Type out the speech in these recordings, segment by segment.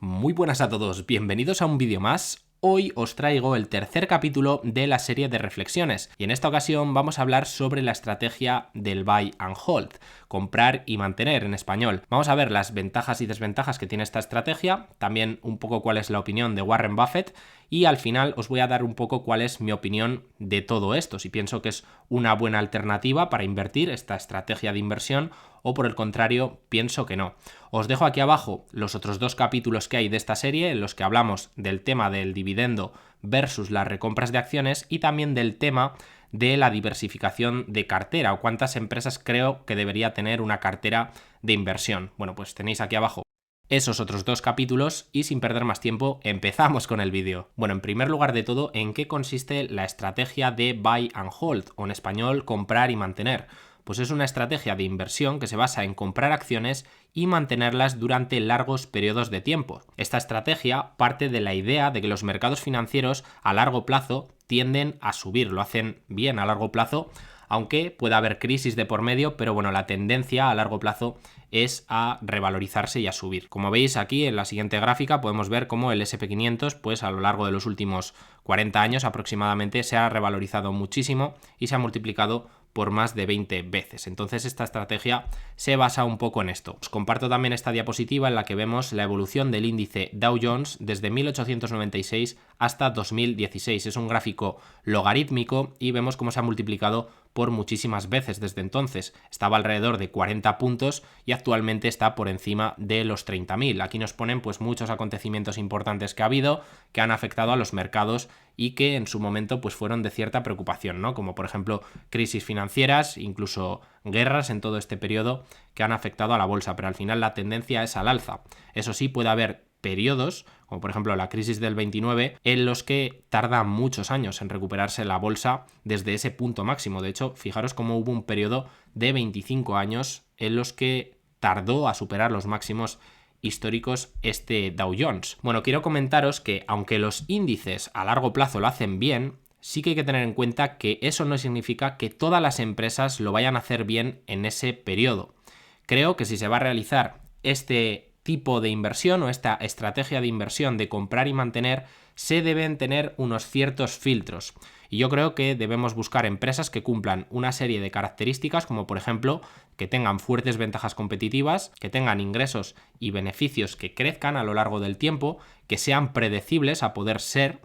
Muy buenas a todos, bienvenidos a un vídeo más. Hoy os traigo el tercer capítulo de la serie de reflexiones y en esta ocasión vamos a hablar sobre la estrategia del buy and hold, comprar y mantener en español. Vamos a ver las ventajas y desventajas que tiene esta estrategia, también un poco cuál es la opinión de Warren Buffett y al final os voy a dar un poco cuál es mi opinión de todo esto, si pienso que es una buena alternativa para invertir esta estrategia de inversión o por el contrario pienso que no. Os dejo aquí abajo los otros dos capítulos que hay de esta serie en los que hablamos del tema del dividendo versus las recompras de acciones y también del tema de la diversificación de cartera o cuántas empresas creo que debería tener una cartera de inversión. Bueno, pues tenéis aquí abajo esos otros dos capítulos y sin perder más tiempo empezamos con el vídeo. Bueno, en primer lugar de todo, ¿en qué consiste la estrategia de buy and hold o en español comprar y mantener? Pues es una estrategia de inversión que se basa en comprar acciones y mantenerlas durante largos periodos de tiempo. Esta estrategia parte de la idea de que los mercados financieros a largo plazo tienden a subir, lo hacen bien a largo plazo, aunque pueda haber crisis de por medio, pero bueno, la tendencia a largo plazo es a revalorizarse y a subir. Como veis aquí en la siguiente gráfica podemos ver cómo el SP500 pues a lo largo de los últimos 40 años aproximadamente se ha revalorizado muchísimo y se ha multiplicado por más de 20 veces. Entonces esta estrategia se basa un poco en esto. Os comparto también esta diapositiva en la que vemos la evolución del índice Dow Jones desde 1896 hasta 2016. Es un gráfico logarítmico y vemos cómo se ha multiplicado por muchísimas veces desde entonces. Estaba alrededor de 40 puntos y actualmente está por encima de los 30.000. Aquí nos ponen pues muchos acontecimientos importantes que ha habido, que han afectado a los mercados y que en su momento pues fueron de cierta preocupación, ¿no? Como por ejemplo crisis financieras, incluso guerras en todo este periodo que han afectado a la bolsa, pero al final la tendencia es al alza. Eso sí, puede haber periodos, como por ejemplo la crisis del 29, en los que tarda muchos años en recuperarse la bolsa desde ese punto máximo. De hecho, fijaros cómo hubo un periodo de 25 años en los que tardó a superar los máximos históricos este Dow Jones. Bueno, quiero comentaros que aunque los índices a largo plazo lo hacen bien, sí que hay que tener en cuenta que eso no significa que todas las empresas lo vayan a hacer bien en ese periodo. Creo que si se va a realizar este tipo de inversión o esta estrategia de inversión de comprar y mantener, se deben tener unos ciertos filtros. Y yo creo que debemos buscar empresas que cumplan una serie de características, como por ejemplo que tengan fuertes ventajas competitivas, que tengan ingresos y beneficios que crezcan a lo largo del tiempo, que sean predecibles a poder ser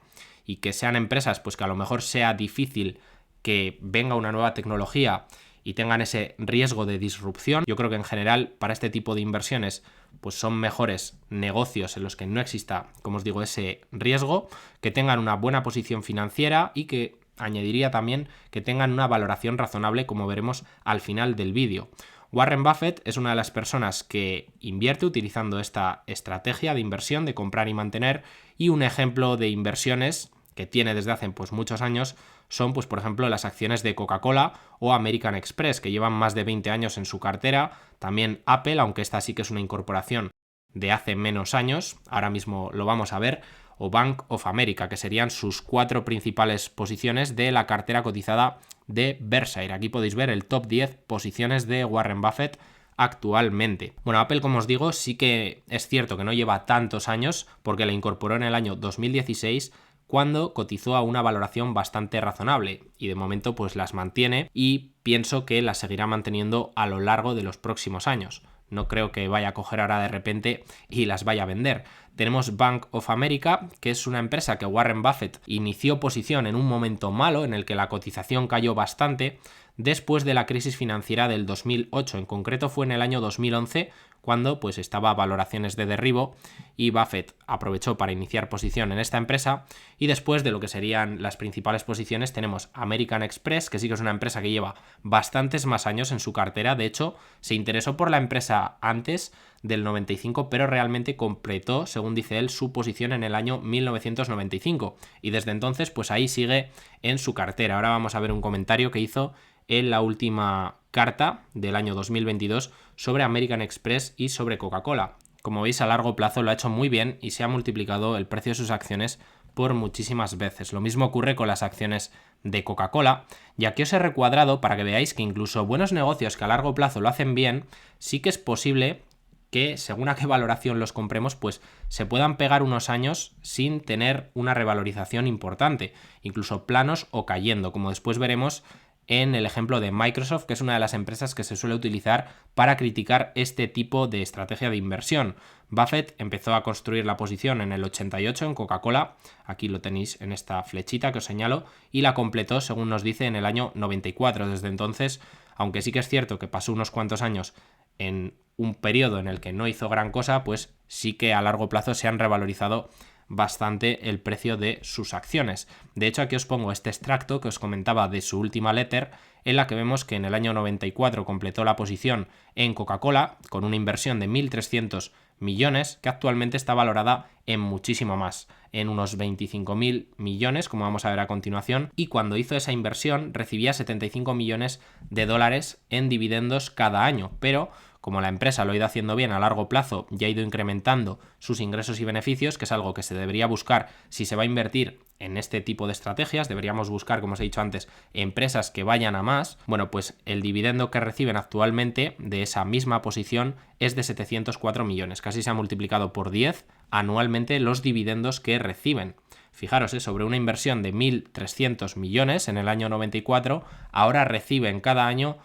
y que sean empresas pues que a lo mejor sea difícil que venga una nueva tecnología y tengan ese riesgo de disrupción. Yo creo que en general para este tipo de inversiones pues son mejores negocios en los que no exista, como os digo, ese riesgo, que tengan una buena posición financiera y que añadiría también que tengan una valoración razonable, como veremos al final del vídeo. Warren Buffett es una de las personas que invierte utilizando esta estrategia de inversión de comprar y mantener, y un ejemplo de inversiones que tiene desde hace pues muchos años son pues por ejemplo las acciones de Coca-Cola o American Express, que llevan más de 20 años en su cartera, también Apple, aunque esta sí que es una incorporación de hace menos años, ahora mismo lo vamos a ver, o Bank of America, que serían sus 4 principales posiciones de la cartera cotizada de Berkshire. Aquí podéis ver el top 10 posiciones de Warren Buffett actualmente. Bueno, Apple, como os digo, sí que es cierto que no lleva tantos años porque la incorporó en el año 2016 cuando cotizó a una valoración bastante razonable y de momento pues las mantiene y pienso que las seguirá manteniendo a lo largo de los próximos años. No creo que vaya a coger ahora de repente y las vaya a vender. Tenemos Bank of America, que es una empresa que Warren Buffett inició posición en un momento malo en el que la cotización cayó bastante después de la crisis financiera del 2008. En concreto fue en el año 2011 cuando pues estaba a valoraciones de derribo y Buffett aprovechó para iniciar posición en esta empresa. Y después de lo que serían las principales posiciones tenemos American Express, que sí que es una empresa que lleva bastantes más años en su cartera. De hecho, se interesó por la empresa antes del 95, pero realmente completó, según dice él, su posición en el año 1995 y desde entonces pues ahí sigue en su cartera. Ahora vamos a ver un comentario que hizo en la última carta del año 2022 sobre American Express y sobre Coca-Cola. Como veis, a largo plazo lo ha hecho muy bien y se ha multiplicado el precio de sus acciones por muchísimas veces. Lo mismo ocurre con las acciones de Coca-Cola, y aquí os he recuadrado para que veáis que incluso buenos negocios que a largo plazo lo hacen bien, sí que es posible que según a qué valoración los compremos, pues se puedan pegar unos años sin tener una revalorización importante, incluso planos o cayendo, como después veremos en el ejemplo de Microsoft, que es una de las empresas que se suele utilizar para criticar este tipo de estrategia de inversión. Buffett empezó a construir la posición en el 88 en Coca-Cola, aquí lo tenéis en esta flechita que os señalo, y la completó, según nos dice, en el año 94. Desde entonces, aunque sí que es cierto que pasó unos cuantos años en un periodo en el que no hizo gran cosa, pues sí que a largo plazo se han revalorizado bastante el precio de sus acciones. De hecho, aquí os pongo este extracto que os comentaba de su última letter, en la que vemos que en el año 94 completó la posición en Coca-Cola con una inversión de 1.300 millones, que actualmente está valorada en muchísimo más, en unos 25.000 millones, como vamos a ver a continuación, y cuando hizo esa inversión recibía 75 millones de dólares en dividendos cada año, pero como la empresa lo ha ido haciendo bien a largo plazo y ha ido incrementando sus ingresos y beneficios, que es algo que se debería buscar si se va a invertir en este tipo de estrategias, deberíamos buscar, como os he dicho antes, empresas que vayan a más. Bueno, pues el dividendo que reciben actualmente de esa misma posición es de 704 millones, casi se ha multiplicado por 10 anualmente los dividendos que reciben. Fijaros, sobre una inversión de 1.300 millones en el año 94, ahora reciben cada año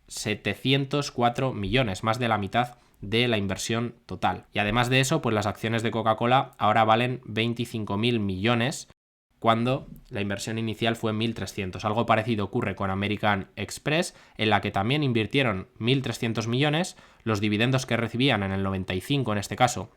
704 millones, más de la mitad de la inversión total. Y además de eso, pues las acciones de Coca-Cola ahora valen 25.000 millones, cuando la inversión inicial fue 1.300. Algo parecido ocurre con American Express, en la que también invirtieron 1.300 millones, los dividendos que recibían en el 95 en este caso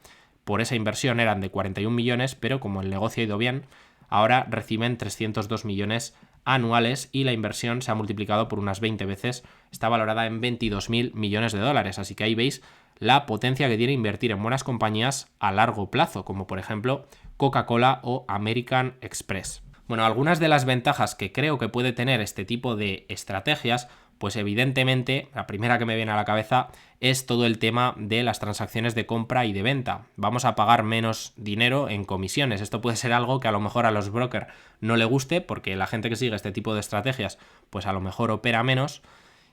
por esa inversión eran de 41 millones, pero como el negocio ha ido bien, ahora reciben 302 millones anuales y la inversión se ha multiplicado por unas 20 veces, está valorada en 22.000 millones de dólares, así que ahí veis la potencia que tiene invertir en buenas compañías a largo plazo, como por ejemplo Coca-Cola o American Express. Bueno, algunas de las ventajas que creo que puede tener este tipo de estrategias, pues evidentemente la primera que me viene a la cabeza es todo el tema de las transacciones de compra y de venta. Vamos a pagar menos dinero en comisiones. Esto puede ser algo que a lo mejor a los brokers no le guste, porque la gente que sigue este tipo de estrategias pues a lo mejor opera menos,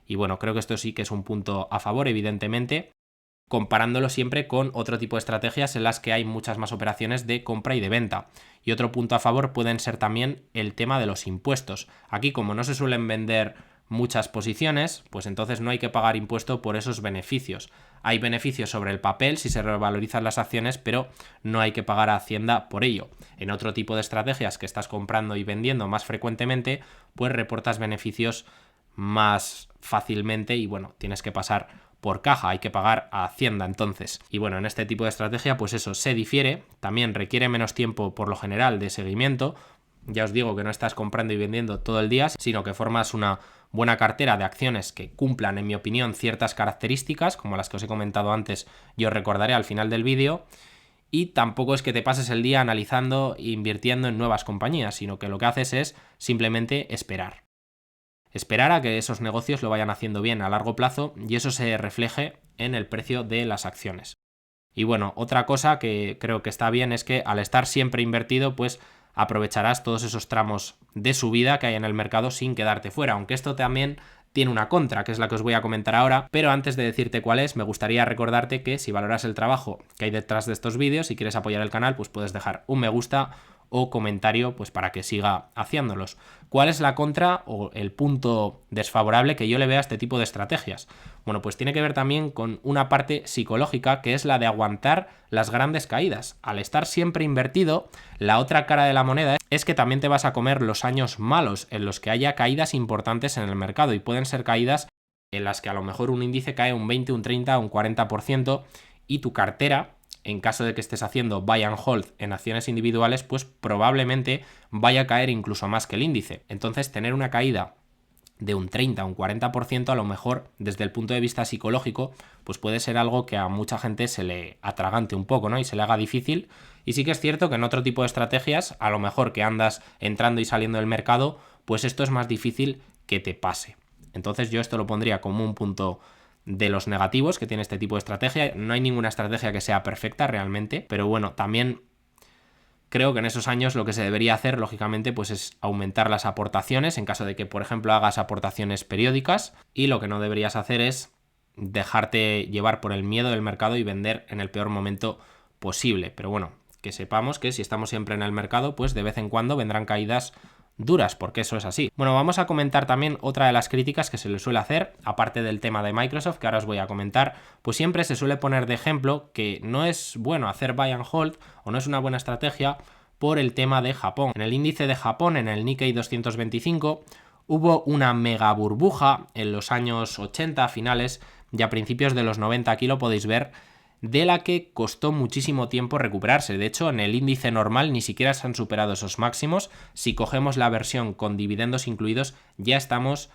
y bueno, creo que esto sí que es un punto a favor, evidentemente, comparándolo siempre con otro tipo de estrategias en las que hay muchas más operaciones de compra y de venta. Y otro punto a favor pueden ser también el tema de los impuestos. Aquí, como no se suelen vender muchas posiciones, pues entonces no hay que pagar impuesto por esos beneficios. Hay beneficios sobre el papel si se revalorizan las acciones, pero no hay que pagar a Hacienda por ello. En otro tipo de estrategias que estás comprando y vendiendo más frecuentemente, pues reportas beneficios más fácilmente y bueno, tienes que pasar por caja, hay que pagar a Hacienda entonces. Y bueno, en este tipo de estrategia pues eso se difiere, también requiere menos tiempo por lo general de seguimiento. Ya os digo que no estás comprando y vendiendo todo el día, sino que formas una buena cartera de acciones que cumplan, en mi opinión, ciertas características, como las que os he comentado antes y os recordaré al final del vídeo. Y tampoco es que te pases el día analizando e invirtiendo en nuevas compañías, sino que lo que haces es simplemente esperar. Esperar a que esos negocios lo vayan haciendo bien a largo plazo y eso se refleje en el precio de las acciones. Y bueno, otra cosa que creo que está bien es que al estar siempre invertido, pues aprovecharás todos esos tramos de subida que hay en el mercado sin quedarte fuera, aunque esto también tiene una contra, que es la que os voy a comentar ahora, pero antes de decirte cuál es, me gustaría recordarte que si valoras el trabajo que hay detrás de estos vídeos, si quieres apoyar el canal, pues puedes dejar un me gusta o comentario pues para que siga haciéndolos. ¿Cuál es la contra o el punto desfavorable que yo le veo a este tipo de estrategias? Bueno, pues tiene que ver también con una parte psicológica, que es la de aguantar las grandes caídas. Al estar siempre invertido, la otra cara de la moneda es que también te vas a comer los años malos en los que haya caídas importantes en el mercado, y pueden ser caídas en las que a lo mejor un índice cae un 20, un 30, un 40% y tu cartera, en caso de que estés haciendo buy and hold en acciones individuales, pues probablemente vaya a caer incluso más que el índice. Entonces, tener una caída de un 30 o un 40% a lo mejor desde el punto de vista psicológico pues puede ser algo que a mucha gente se le atragante un poco, ¿no? Y se le haga difícil. Y sí que es cierto que en otro tipo de estrategias, a lo mejor que andas entrando y saliendo del mercado, pues esto es más difícil que te pase. Entonces yo esto lo pondría como un punto de los negativos que tiene este tipo de estrategia. No hay ninguna estrategia que sea perfecta realmente, pero bueno, también creo que en esos años lo que se debería hacer, lógicamente, pues es aumentar las aportaciones en caso de que, por ejemplo, hagas aportaciones periódicas, y lo que no deberías hacer es dejarte llevar por el miedo del mercado y vender en el peor momento posible. Pero bueno, que sepamos que si estamos siempre en el mercado, pues de vez en cuando vendrán caídas duras, porque eso es así. Bueno, vamos a comentar también otra de las críticas que se le suele hacer, aparte del tema de Microsoft, que ahora os voy a comentar, pues siempre se suele poner de ejemplo que no es bueno hacer buy and hold o no es una buena estrategia por el tema de Japón. En el índice de Japón, en el Nikkei 225, hubo una mega burbuja en los años 80 finales y a principios de los 90, aquí lo podéis ver, de la que costó muchísimo tiempo recuperarse. De hecho, en el índice normal ni siquiera se han superado esos máximos. Si cogemos la versión con dividendos incluidos, ya estamos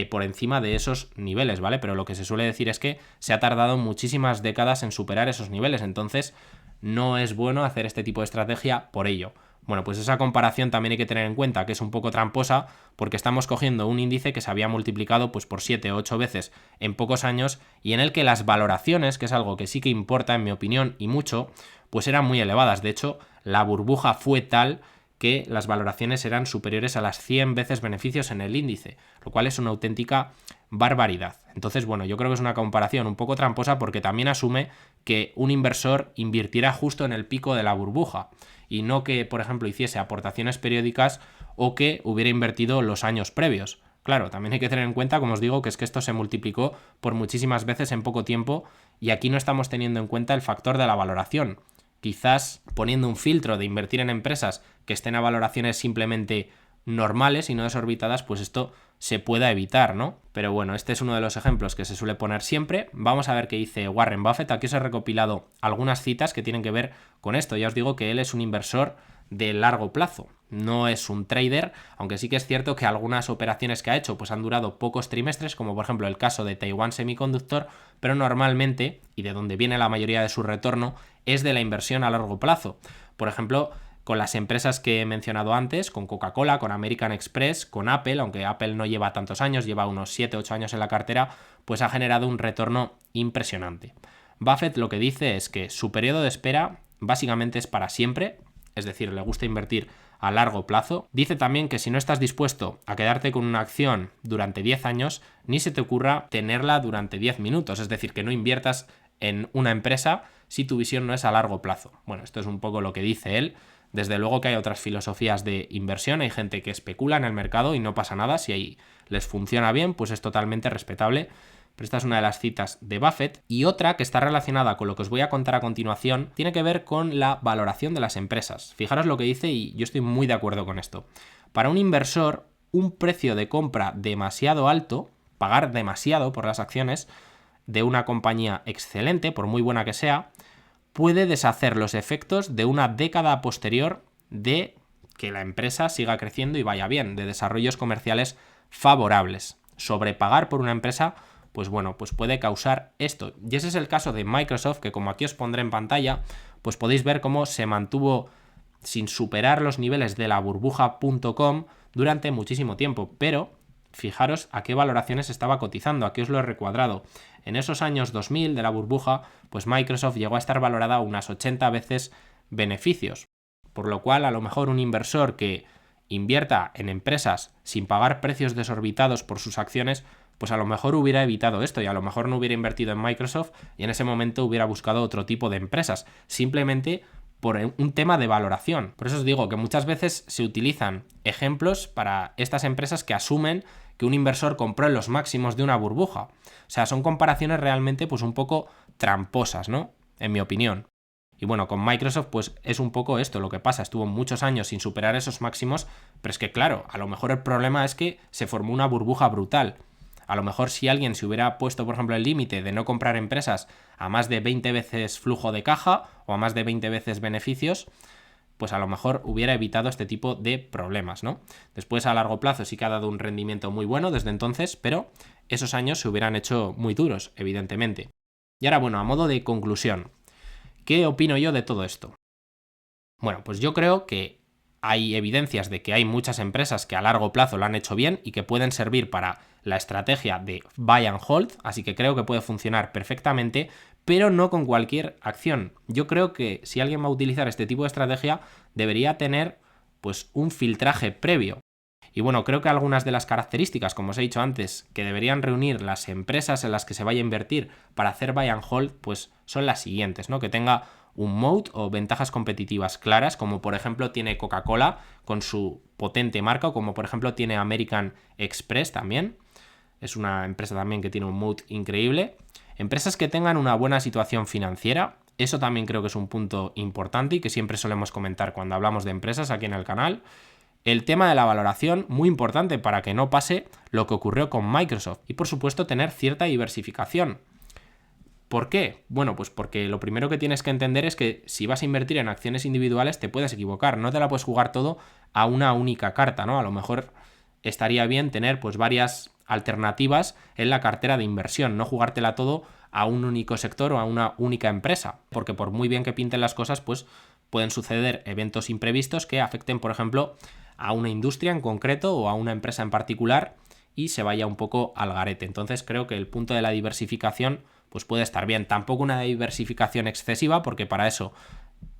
por encima de esos niveles, ¿vale? Pero lo que se suele decir es que se ha tardado muchísimas décadas en superar esos niveles, entonces no es bueno hacer este tipo de estrategia por ello. Bueno, pues esa comparación también hay que tener en cuenta que es un poco tramposa porque estamos cogiendo un índice que se había multiplicado pues por 7 o 8 veces en pocos años y en el que las valoraciones, que es algo que sí que importa en mi opinión y mucho, pues eran muy elevadas. De hecho, la burbuja fue tal que las valoraciones eran superiores a las 100 veces beneficios en el índice, lo cual es una auténtica barbaridad. Entonces, bueno, yo creo que es una comparación un poco tramposa porque también asume que un inversor invirtiera justo en el pico de la burbuja y no que, por ejemplo, hiciese aportaciones periódicas o que hubiera invertido los años previos. Claro, también hay que tener en cuenta, como os digo, que es que esto se multiplicó por muchísimas veces en poco tiempo y aquí no estamos teniendo en cuenta el factor de la valoración. Quizás poniendo un filtro de invertir en empresas que estén a valoraciones simplemente normales y no desorbitadas, pues esto se pueda evitar, ¿no? Pero bueno, este es uno de los ejemplos que se suele poner siempre. Vamos a ver qué dice Warren Buffett. Aquí os he recopilado algunas citas que tienen que ver con esto. Ya os digo que él es un inversor de largo plazo, no es un trader, aunque sí que es cierto que algunas operaciones que ha hecho pues han durado pocos trimestres, como por ejemplo el caso de Taiwan Semiconductor, pero normalmente, y de donde viene la mayoría de su retorno, es de la inversión a largo plazo. Por ejemplo, con las empresas que he mencionado antes, con Coca-Cola, con American Express, con Apple, aunque Apple no lleva tantos años, lleva unos 7-8 años en la cartera, pues ha generado un retorno impresionante. Buffett lo que dice es que su periodo de espera básicamente es para siempre, es decir, le gusta invertir a largo plazo. Dice también que si no estás dispuesto a quedarte con una acción durante 10 años, ni se te ocurra tenerla durante 10 minutos, es decir, que no inviertas en una empresa si tu visión no es a largo plazo. Bueno, esto es un poco lo que dice él. Desde luego que hay otras filosofías de inversión, hay gente que especula en el mercado y no pasa nada, si ahí les funciona bien, pues es totalmente respetable. Pero esta es una de las citas de Buffett. Y otra que está relacionada con lo que os voy a contar a continuación tiene que ver con la valoración de las empresas. Fijaros lo que dice y yo estoy muy de acuerdo con esto. Para un inversor, un precio de compra demasiado alto, pagar demasiado por las acciones de una compañía excelente, por muy buena que sea, puede deshacer los efectos de una década posterior de que la empresa siga creciendo y vaya bien, de desarrollos comerciales favorables. Sobrepagar por una empresa, pues bueno, pues puede causar esto. Y ese es el caso de Microsoft, que como aquí os pondré en pantalla, pues podéis ver cómo se mantuvo sin superar los niveles de la burbuja.com durante muchísimo tiempo, pero fijaros a qué valoraciones estaba cotizando, aquí os lo he recuadrado. En esos años 2000 de la burbuja, pues Microsoft llegó a estar valorada unas 80 veces beneficios, por lo cual a lo mejor un inversor que invierta en empresas sin pagar precios desorbitados por sus acciones, pues a lo mejor hubiera evitado esto y a lo mejor no hubiera invertido en Microsoft y en ese momento hubiera buscado otro tipo de empresas, simplemente por un tema de valoración. Por eso os digo que muchas veces se utilizan ejemplos para estas empresas que asumen que un inversor compró en los máximos de una burbuja. O sea, son comparaciones realmente pues un poco tramposas, ¿no? En mi opinión. Y bueno, con Microsoft pues es un poco esto lo que pasa, estuvo muchos años sin superar esos máximos, pero es que claro, a lo mejor el problema es que se formó una burbuja brutal. A lo mejor si alguien se hubiera puesto, por ejemplo, el límite de no comprar empresas a más de 20 veces flujo de caja o a más de 20 veces beneficios, pues a lo mejor hubiera evitado este tipo de problemas, ¿no? Después a largo plazo sí que ha dado un rendimiento muy bueno desde entonces, pero esos años se hubieran hecho muy duros, evidentemente. Y ahora, bueno, a modo de conclusión, ¿qué opino yo de todo esto? Bueno, pues yo creo que hay evidencias de que hay muchas empresas que a largo plazo lo han hecho bien y que pueden servir para la estrategia de buy and hold, así que creo que puede funcionar perfectamente, pero no con cualquier acción. Yo creo que si alguien va a utilizar este tipo de estrategia debería tener pues un filtraje previo. Y bueno, creo que algunas de las características, como os he dicho antes, que deberían reunir las empresas en las que se vaya a invertir para hacer buy and hold, pues son las siguientes, ¿no? Que tenga un moat o ventajas competitivas claras, como por ejemplo tiene Coca-Cola con su potente marca, o como por ejemplo tiene American Express también. Es una empresa también que tiene un moat increíble. Empresas que tengan una buena situación financiera. Eso también creo que es un punto importante y que siempre solemos comentar cuando hablamos de empresas aquí en el canal. El tema de la valoración, muy importante para que no pase lo que ocurrió con Microsoft. Y por supuesto tener cierta diversificación. ¿Por qué? Bueno, pues porque lo primero que tienes que entender es que si vas a invertir en acciones individuales te puedes equivocar. No te la puedes jugar todo a una única carta, ¿no? A lo mejor estaría bien tener pues varias alternativas en la cartera de inversión, no jugártela todo a un único sector o a una única empresa, porque por muy bien que pinten las cosas, pues pueden suceder eventos imprevistos que afecten, por ejemplo, a una industria en concreto o a una empresa en particular y se vaya un poco al garete. Entonces creo que el punto de la diversificación pues puede estar bien. Tampoco una diversificación excesiva, porque para eso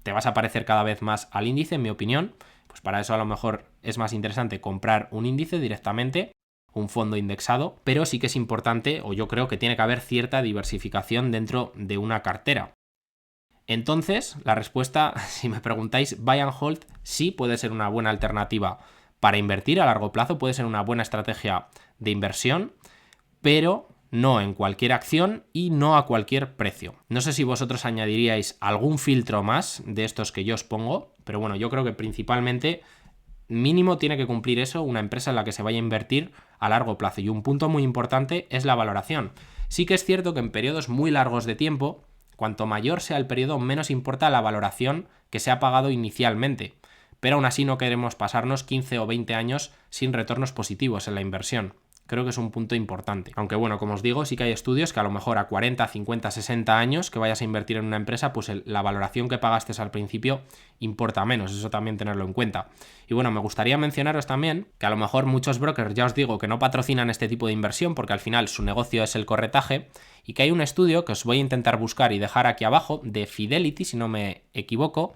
te vas a parecer cada vez más al índice, en mi opinión. Pues para eso a lo mejor es más interesante comprar un índice directamente, un fondo indexado, pero sí que es importante, o yo creo que tiene que haber cierta diversificación dentro de una cartera. Entonces, la respuesta, si me preguntáis, buy and hold sí puede ser una buena alternativa para invertir a largo plazo, puede ser una buena estrategia de inversión, pero no en cualquier acción y no a cualquier precio. No sé si vosotros añadiríais algún filtro más de estos que yo os pongo, pero bueno, yo creo que principalmente mínimo tiene que cumplir eso una empresa en la que se vaya a invertir a largo plazo. Y un punto muy importante es la valoración. Sí que es cierto que en periodos muy largos de tiempo, cuanto mayor sea el periodo, menos importa la valoración que se ha pagado inicialmente. Pero aún así no queremos pasarnos 15 o 20 años sin retornos positivos en la inversión. Creo que es un punto importante. Aunque bueno, como os digo, sí que hay estudios que a lo mejor a 40, 50, 60 años que vayas a invertir en una empresa, pues la valoración que pagaste al principio importa menos. Eso también tenerlo en cuenta. Y bueno, me gustaría mencionaros también que a lo mejor muchos brokers, ya os digo, que no patrocinan este tipo de inversión porque al final su negocio es el corretaje, y que hay un estudio que os voy a intentar buscar y dejar aquí abajo de Fidelity, si no me equivoco,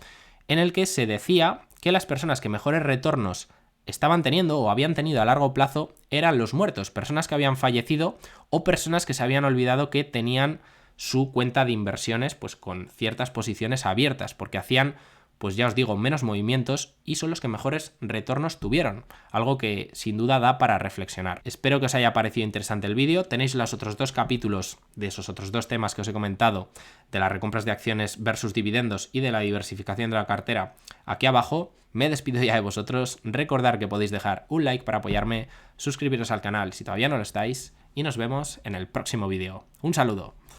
en el que se decía que las personas que mejores retornos estaban teniendo o habían tenido a largo plazo eran los muertos, personas que habían fallecido o personas que se habían olvidado que tenían su cuenta de inversiones pues con ciertas posiciones abiertas, porque hacían, pues ya os digo, menos movimientos y son los que mejores retornos tuvieron, algo que sin duda da para reflexionar. Espero que os haya parecido interesante el vídeo. Tenéis los otros dos capítulos de esos otros dos temas que os he comentado, de las recompras de acciones versus dividendos y de la diversificación de la cartera, aquí abajo. Me despido ya de vosotros, recordad que podéis dejar un like para apoyarme, suscribiros al canal si todavía no lo estáis y nos vemos en el próximo vídeo. Un saludo.